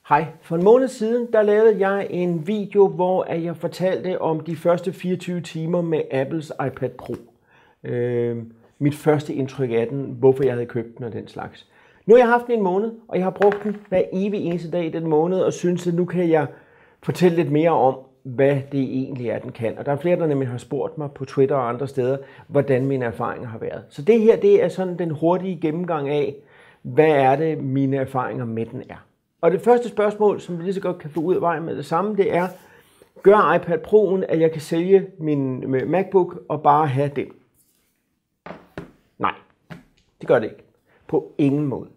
Hej, for en måned siden, der lavede jeg en video, hvor jeg fortalte om de første 24 timer med Apples iPad Pro. Mit første indtryk af den, hvorfor jeg havde købt den og den slags. Nu har jeg haft den en måned, og jeg har brugt den hver evig eneste dag i den måned, og synes, at nu kan jeg fortælle lidt mere om, hvad det egentlig er, den kan. Og der er flere, der nemlig har spurgt mig på Twitter og andre steder, hvordan mine erfaringer har været. Så det her, det er sådan den hurtige gennemgang af, hvad er det, mine erfaringer med den er. Og det første spørgsmål, som vi lige så godt kan få ud af vejen med det samme, det er, gør iPad Pro'en, at jeg kan sælge min MacBook og bare have den? Nej, det gør det ikke. På ingen måde.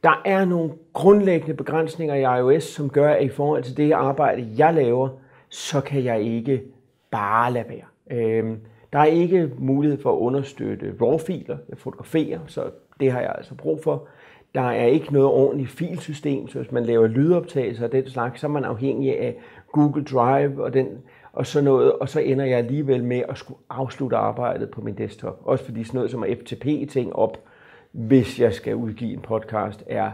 Der er nogle grundlæggende begrænsninger i iOS, som gør, at i forhold til det arbejde, jeg laver, så kan jeg ikke bare lade være. Der er ikke mulighed for at understøtte RAW-filer, jeg fotograferer, så det har jeg altså brug for. Der er ikke noget ordentligt filsystem, så hvis man laver lydoptagelser og den slags, så er man afhængig af Google Drive og sådan noget, og så ender jeg alligevel med at skulle afslutte arbejdet på min desktop. Også fordi sådan noget som FTP-ting op, hvis jeg skal udgive en podcast, er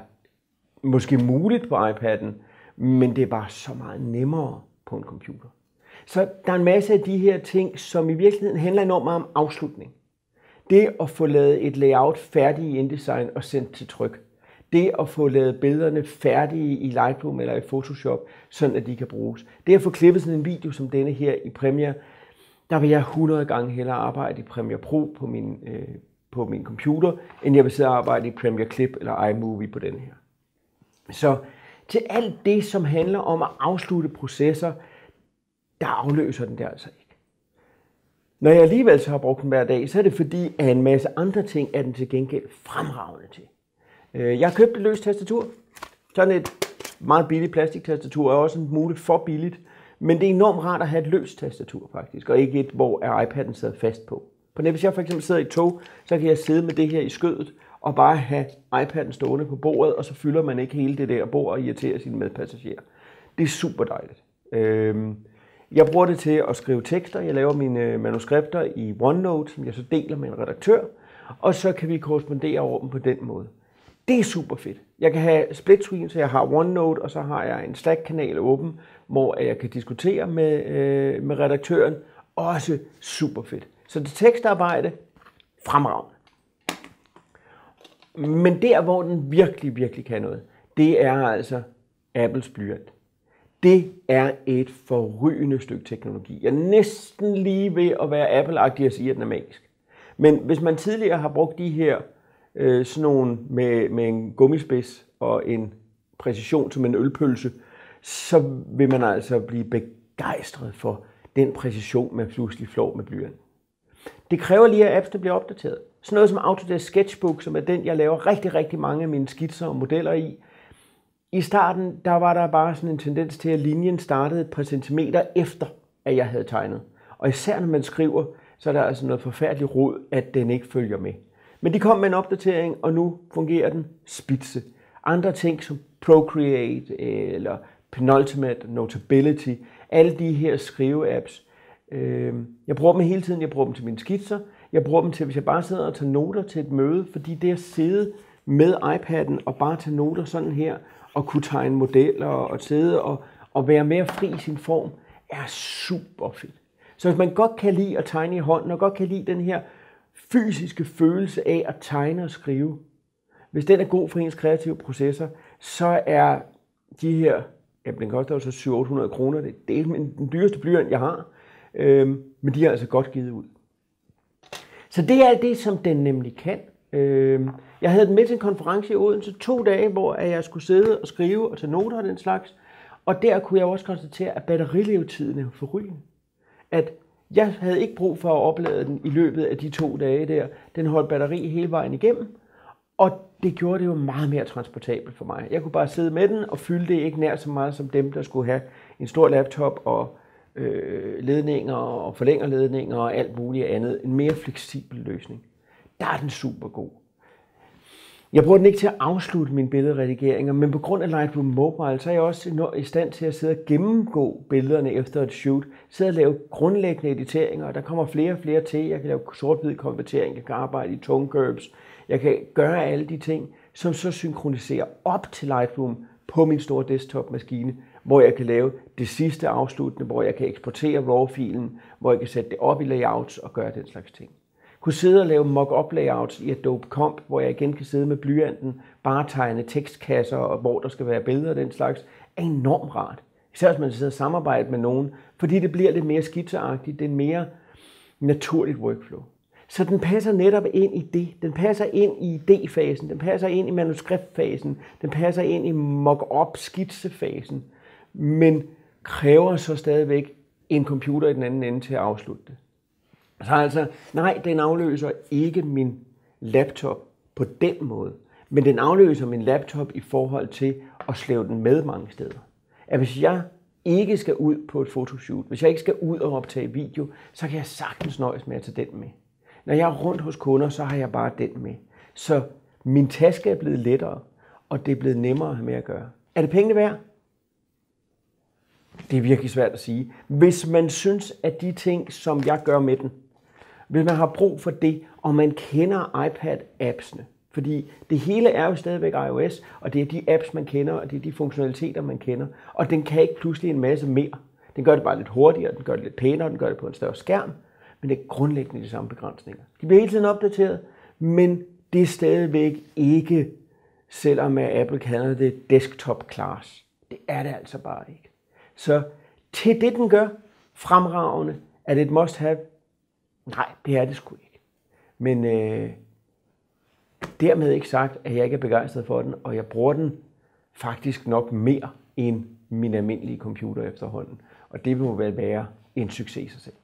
måske muligt på iPad'en, men det er bare så meget nemmere på en computer. Så der er en masse af de her ting, som i virkeligheden handler enormt meget om afslutning. Det at få lavet et layout færdigt i InDesign og sendt til tryk. Det at få lavet billederne færdige i Lightroom eller i Photoshop, sådan at de kan bruges. Det at få klippet sådan en video som denne her i Premiere, der vil jeg 100 gange hellere arbejde i Premiere Pro på min computer, end jeg vil sidde og arbejde i Premiere Clip eller iMovie på den her. Så til alt det, som handler om at afslutte processer, der afløser den der altså ikke. Når jeg alligevel så har brugt den hver dag, så er det fordi, at en masse andre ting er den til gengæld fremragende til. Jeg har købt et løst tastatur. Sådan et meget billigt plastiktastatur er også muligt for billigt. Men det er enormt rart at have et løst tastatur faktisk, og ikke et, hvor iPad'en sidder fast på. Hvis jeg for eksempel sidder i tog, så kan jeg sidde med det her i skødet og bare have iPad'en stående på bordet, og så fylder man ikke hele det der bord og irriterer sine medpassagerer. Det er super dejligt. Jeg bruger det til at skrive tekster. Jeg laver mine manuskripter i OneNote, som jeg så deler med en redaktør, og så kan vi korrespondere over dem på den måde. Det er super fedt. Jeg kan have split screen, så jeg har OneNote, og så har jeg en Slack-kanal åben, hvor jeg kan diskutere med redaktøren. Også super fedt. Så det tekstarbejde, fremragende. Men der, hvor den virkelig kan noget, det er altså Apples blyant. Det er et forrygende stykke teknologi. Jeg er næsten lige ved at være Apple-agtig og sige, at den er magisk. Men hvis man tidligere har brugt de her sådan nogle med en gummispids og en præcision som en ølpølse, så vil man altså blive begejstret for den præcision, man pludselig flår med blyant. Det kræver lige, at appsene bliver opdateret. Sådan noget som Autodesk Sketchbook, som er den, jeg laver rigtig mange af mine skitser og modeller i. I starten, der var der bare sådan en tendens til, at linjen startede et par centimeter efter, at jeg havde tegnet. Og især når man skriver, så er der altså noget forfærdeligt rod, at den ikke følger med. Men de kom med en opdatering, og nu fungerer den spidse. Andre ting som Procreate eller Penultimate, Notability, alle de her skriveapps. Jeg bruger dem hele tiden. Jeg bruger dem til mine skitser. Jeg bruger dem til, hvis jeg bare sidder og tager noter til et møde, fordi det at sidde med iPad'en og bare tage noter sådan her, og kunne tegne modeller og sidde og være mere fri i sin form, er super fedt. Så hvis man godt kan lide at tegne i hånden, og godt kan lide den her fysiske følelse af at tegne og skrive, hvis den er god for ens kreative processer, så er de her, den koster jo så 700-800 kroner, det er den dyreste blyant, jeg har, men de er altså godt givet ud. Så det er det, som den nemlig kan. Jeg havde den med til en konference i Odense 2 dage, hvor jeg skulle sidde og skrive og tage noter og den slags. Og der kunne jeg også konstatere, at batterilevetiden er forrygende. At jeg havde ikke brug for at oplade den i løbet af de 2 dage der. Den holdt batteri hele vejen igennem, og det gjorde det jo meget mere transportabelt for mig. Jeg kunne bare sidde med den og fylde det ikke nær så meget som dem, der skulle have en stor laptop og ledninger og forlængerledninger og alt muligt andet. En mere fleksibel løsning. Der er den super god. Jeg bruger den ikke til at afslutte mine billedredigeringer, men på grund af Lightroom Mobile, så er jeg også i stand til at sidde og gennemgå billederne efter et shoot. Sidde og lave grundlæggende editeringer, og der kommer flere og flere til. Jeg kan lave sort-hvid konvertering, jeg kan arbejde i tone curves. Jeg kan gøre alle de ting, som så synkroniserer op til Lightroom på min store desktop-maskine, hvor jeg kan lave det sidste afsluttende, hvor jeg kan eksportere RAW-filen, hvor jeg kan sætte det op i layouts og gøre den slags ting. Kunne sidde og lave mock-up layouts i Adobe Comp, hvor jeg igen kan sidde med blyanten, bare tegne tekstkasser, og hvor der skal være billeder og den slags, er enormt rart. Især hvis man sidder og samarbejder med nogen, fordi det bliver lidt mere skitseagtigt, det er en mere naturligt workflow. Så den passer netop ind i det. Den passer ind i idéfasen, den passer ind i manuskriptfasen, den passer ind i mock-up skitsefasen, men kræver så stadigvæk en computer i den anden ende til at afslutte det. Så altså, nej, den afløser ikke min laptop på den måde, men den afløser min laptop i forhold til at slæve den med mange steder. At hvis jeg ikke skal ud på et fotoshoot, hvis jeg ikke skal ud og optage video, så kan jeg sagtens nøjes med at tage den med. Når jeg er rundt hos kunder, så har jeg bare den med. Så min taske er blevet lettere, og det er blevet nemmere at have med at gøre. Er det pengene værd? Det er virkelig svært at sige. Hvis man synes, at de ting, som jeg gør med den, hvis man har brug for det, og man kender iPad-appsene, fordi det hele er jo stadigvæk iOS, og det er de apps, man kender, og det er de funktionaliteter, man kender, og den kan ikke pludselig en masse mere. Den gør det bare lidt hurtigere, den gør det lidt pænere, den gør det på en større skærm, men det er grundlæggende de samme begrænsninger. De bliver hele tiden opdateret, men det er stadigvæk ikke, selvom Apple kalder det desktop class. Det er det altså bare ikke. Så til det, den gør, fremragende, er det et must have? Nej, det er det sgu ikke. Men dermed ikke sagt, at jeg ikke er begejstret for den, og jeg bruger den faktisk nok mere end min almindelige computer efterhånden. Og det må vel være en succes i sig selv.